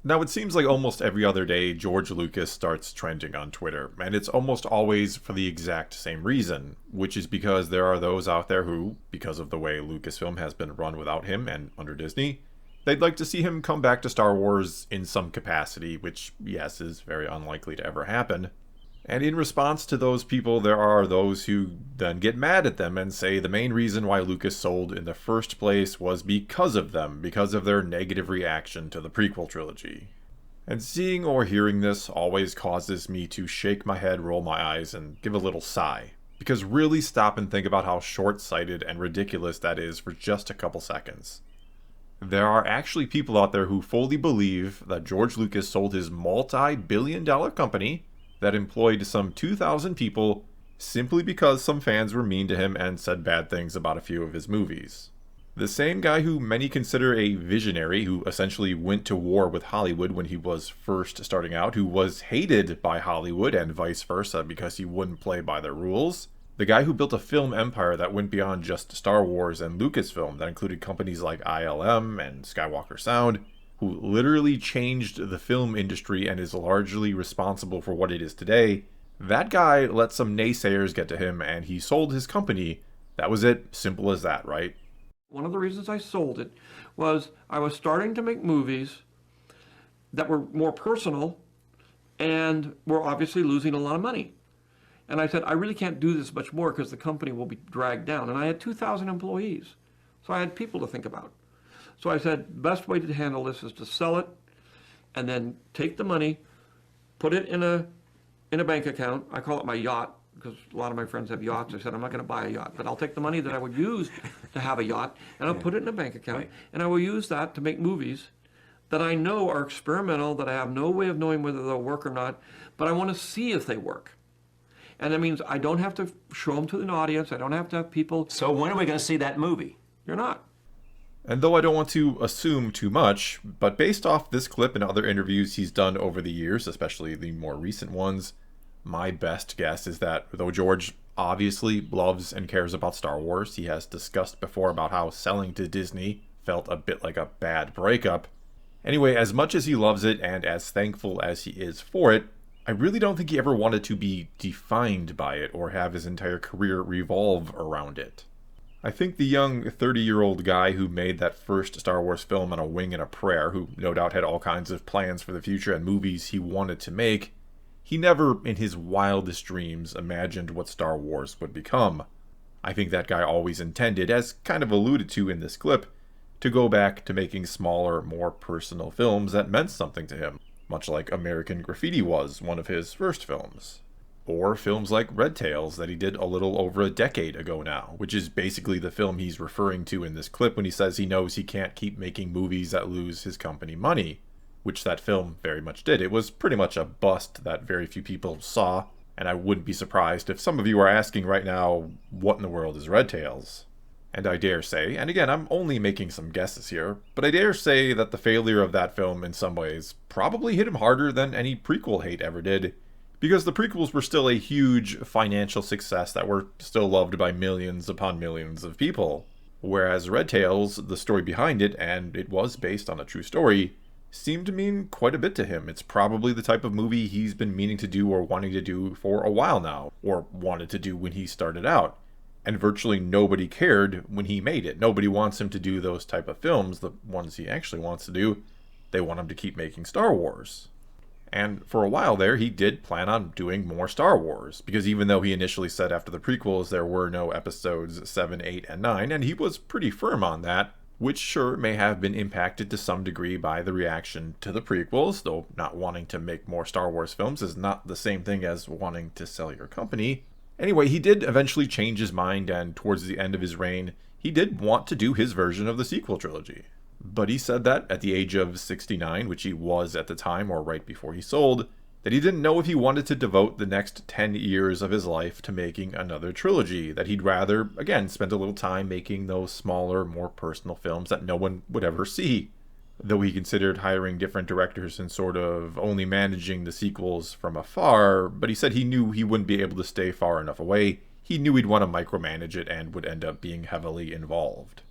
Now, it seems like almost every other day, George Lucas starts trending on Twitter, and it's almost always for the exact same reason, which is because there are those out there who, because of the way Lucasfilm has been run without him and under Disney, they'd like to see him come back to Star Wars in some capacity, which, yes, is very unlikely to ever happen. And in response to those people, there are those who then get mad at them and say the main reason why Lucas sold in the first place was because of them, because of their negative reaction to the prequel trilogy. And seeing or hearing this always causes me to shake my head, roll my eyes, and give a little sigh. Because really stop and think about how short-sighted and ridiculous that is for just a couple seconds. There are actually people out there who fully believe that George Lucas sold his multi-billion-dollar company that employed some 2,000 people simply because some fans were mean to him and said bad things about a few of his movies. The same guy who many consider a visionary, who essentially went to war with Hollywood when he was first starting out, who was hated by Hollywood and vice versa because he wouldn't play by their rules. The guy who built a film empire that went beyond just Star Wars and Lucasfilm, that included companies like ILM and Skywalker Sound, who literally changed the film industry and is largely responsible for what it is today. That guy let some naysayers get to him and he sold his company. That was it. Simple as that, right? One of the reasons I sold it was I was starting to make movies that were more personal and were obviously losing a lot of money. And I said, I really can't do this much more because the company will be dragged down. And I had 2,000 employees. So I had people to think about. So I said, the best way to handle this is to sell it and then take the money, put it in a bank account. I call it my yacht because a lot of my friends have yachts. I said, I'm not going to buy a yacht, but I'll take the money that I would use to have a yacht and I'll put it in a bank account. Right. And I will use that to make movies that I know are experimental, that I have no way of knowing whether they'll work or not, but I want to see if they work. And that means I don't have to show them to an audience. I don't have to have people. So when are we going to see that movie? You're not. And though I don't want to assume too much, but based off this clip and other interviews he's done over the years, especially the more recent ones, my best guess is that though George obviously loves and cares about Star Wars, he has discussed before about how selling to Disney felt a bit like a bad breakup. Anyway, as much as he loves it and as thankful as he is for it, I really don't think he ever wanted to be defined by it or have his entire career revolve around it. I think the young 30-year-old guy who made that first Star Wars film on a wing and a prayer, who no doubt had all kinds of plans for the future and movies he wanted to make, he never, in his wildest dreams, imagined what Star Wars would become. I think that guy always intended, as kind of alluded to in this clip, to go back to making smaller, more personal films that meant something to him, much like American Graffiti was one of his first films. Or films like Red Tails that he did a little over a decade ago now, which is basically the film he's referring to in this clip when he says he knows he can't keep making movies that lose his company money, which that film very much did. It was pretty much a bust that very few people saw, and I wouldn't be surprised if some of you are asking right now, what in the world is Red Tails? And I dare say, and again, I'm only making some guesses here, but I dare say that the failure of that film in some ways probably hit him harder than any prequel hate ever did, because the prequels were still a huge financial success that were still loved by millions upon millions of people. Whereas Red Tails, the story behind it, and it was based on a true story, seemed to mean quite a bit to him. It's probably the type of movie he's been meaning to do or wanting to do for a while now, or wanted to do when he started out. And virtually nobody cared when he made it. Nobody wants him to do those type of films, the ones he actually wants to do. They want him to keep making Star Wars. And for a while there, he did plan on doing more Star Wars, because even though he initially said after the prequels there were no episodes 7, 8, and 9, and he was pretty firm on that, which sure may have been impacted to some degree by the reaction to the prequels, though not wanting to make more Star Wars films is not the same thing as wanting to sell your company. Anyway, he did eventually change his mind, and towards the end of his reign, he did want to do his version of the sequel trilogy. But he said that at the age of 69, which he was at the time or right before he sold, that he didn't know if he wanted to devote the next 10 years of his life to making another trilogy, that he'd rather, again, spend a little time making those smaller, more personal films that no one would ever see. Though he considered hiring different directors and sort of only managing the sequels from afar, but he said he knew he wouldn't be able to stay far enough away. He knew he'd want to micromanage it and would end up being heavily involved.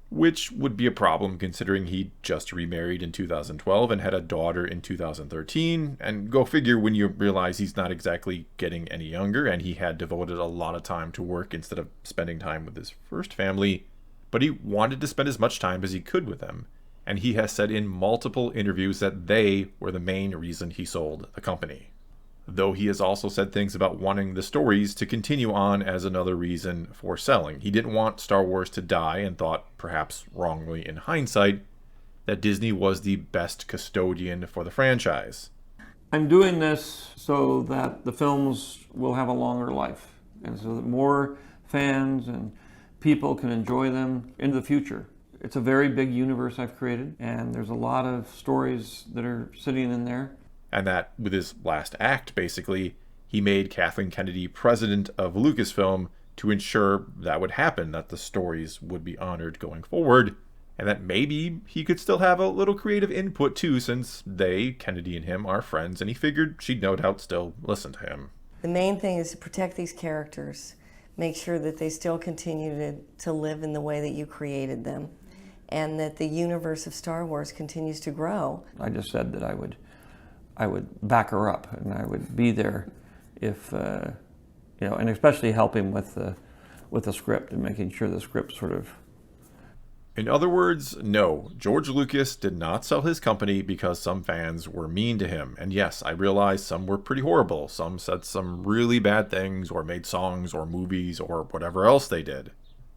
which would be a problem considering he just remarried in 2012 and had a daughter in 2013. And go figure when you realize he's not exactly getting any younger and he had devoted a lot of time to work instead of spending time with his first family. But he wanted to spend as much time as he could with them. And he has said in multiple interviews that they were the main reason he sold the company. Though he has also said things about wanting the stories to continue on as another reason for selling. He didn't want Star Wars to die and thought, perhaps wrongly in hindsight, that Disney was the best custodian for the franchise. I'm doing this so that the films will have a longer life and so that more fans and people can enjoy them into the future. It's a very big universe I've created, and there's a lot of stories that are sitting in there. And that, with his last act, basically, he made Kathleen Kennedy president of Lucasfilm to ensure that would happen, that the stories would be honored going forward, and that maybe he could still have a little creative input too, since they, Kennedy and him, are friends, and he figured she'd no doubt still listen to him. The main thing is to protect these characters, make sure that they still continue to live in the way that you created them, and that the universe of Star Wars continues to grow. I just said that I would back her up, and I would be there if, and especially help him with the script and making sure the script sort of. In other words, no, George Lucas did not sell his company because some fans were mean to him. And yes, I realize some were pretty horrible. Some said some really bad things or made songs or movies or whatever else they did.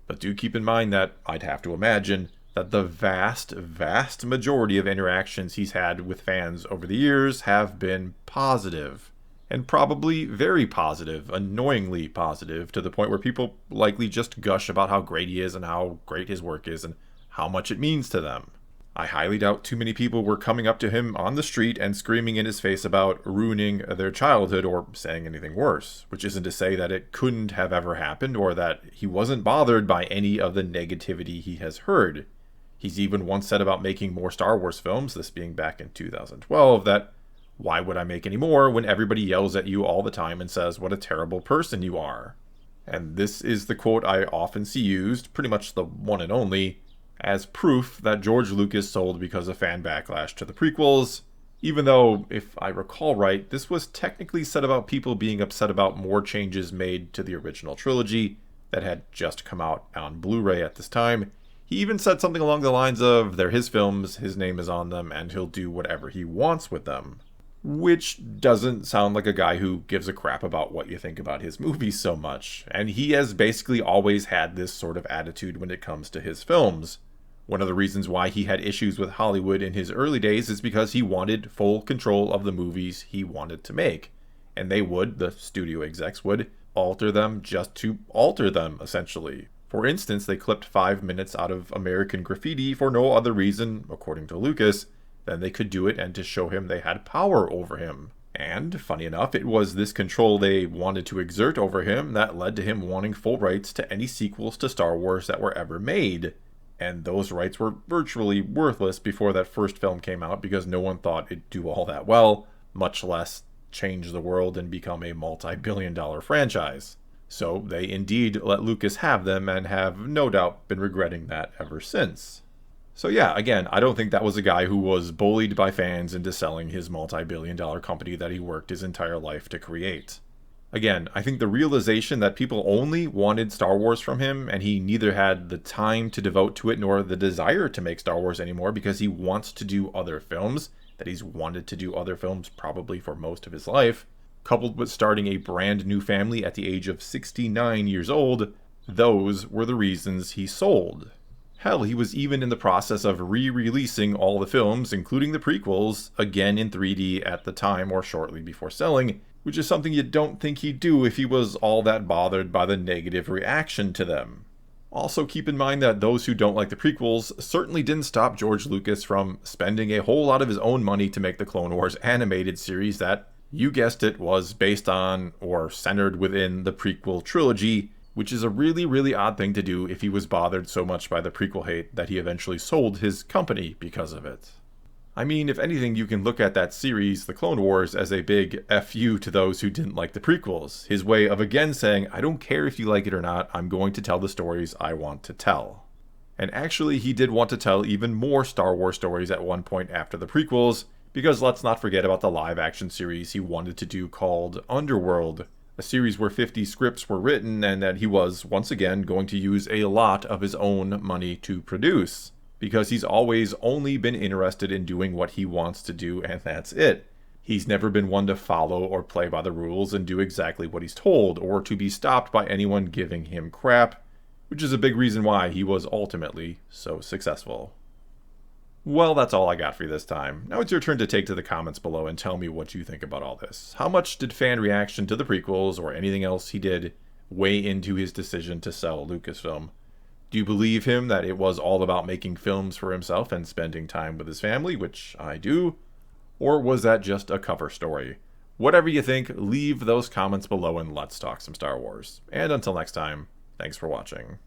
But do keep in mind that I'd have to imagine that the vast, vast majority of interactions he's had with fans over the years have been positive. And probably very positive, annoyingly positive, to the point where people likely just gush about how great he is and how great his work is and how much it means to them. I highly doubt too many people were coming up to him on the street and screaming in his face about ruining their childhood or saying anything worse, which isn't to say that it couldn't have ever happened or that he wasn't bothered by any of the negativity he has heard. He's even once said about making more Star Wars films, this being back in 2012, that why would I make any more when everybody yells at you all the time and says what a terrible person you are? And this is the quote I often see used, pretty much the one and only, as proof that George Lucas sold because of fan backlash to the prequels, even though, if I recall right, this was technically said about people being upset about more changes made to the original trilogy that had just come out on Blu-ray at this time. He even said something along the lines of, they're his films, his name is on them, and he'll do whatever he wants with them. Which doesn't sound like a guy who gives a crap about what you think about his movies so much. And he has basically always had this sort of attitude when it comes to his films. One of the reasons why he had issues with Hollywood in his early days is because he wanted full control of the movies he wanted to make. And they would, the studio execs would, alter them just to alter them, essentially. For instance, they clipped 5 minutes out of American Graffiti for no other reason, according to Lucas, than they could do it and to show him they had power over him. And, funny enough, it was this control they wanted to exert over him that led to him wanting full rights to any sequels to Star Wars that were ever made. And those rights were virtually worthless before that first film came out because no one thought it'd do all that well, much less change the world and become a multi-billion-dollar franchise. So they indeed let Lucas have them and have no doubt been regretting that ever since. So yeah, again, I don't think that was a guy who was bullied by fans into selling his multi-billion-dollar company that he worked his entire life to create. Again, I think the realization that people only wanted Star Wars from him and he neither had the time to devote to it nor the desire to make Star Wars anymore because he wants to do other films, that he's wanted to do other films probably for most of his life, coupled with starting a brand new family at the age of 69 years old, those were the reasons he sold. Hell, he was even in the process of re-releasing all the films, including the prequels, again in 3D at the time or shortly before selling, which is something you don't think he'd do if he was all that bothered by the negative reaction to them. Also keep in mind that those who don't like the prequels certainly didn't stop George Lucas from spending a whole lot of his own money to make the Clone Wars animated series that, you guessed it, was based on or centered within the prequel trilogy, which is a really, really odd thing to do if he was bothered so much by the prequel hate that he eventually sold his company because of it. I mean, if anything, you can look at that series, The Clone Wars, as a big F you to those who didn't like the prequels. His way of again saying, I don't care if you like it or not, I'm going to tell the stories I want to tell. And actually, he did want to tell even more Star Wars stories at one point after the prequels, because let's not forget about the live-action series he wanted to do called Underworld, a series where 50 scripts were written and that he was, once again, going to use a lot of his own money to produce, because he's always only been interested in doing what he wants to do, and that's it. He's never been one to follow or play by the rules and do exactly what he's told, or to be stopped by anyone giving him crap, which is a big reason why he was ultimately so successful. Well, that's all I got for you this time. Now it's your turn to take to the comments below and tell me what you think about all this. How much did fan reaction to the prequels or anything else he did weigh into his decision to sell Lucasfilm? Do you believe him that it was all about making films for himself and spending time with his family, which I do? Or was that just a cover story? Whatever you think, leave those comments below and let's talk some Star Wars. And until next time, thanks for watching.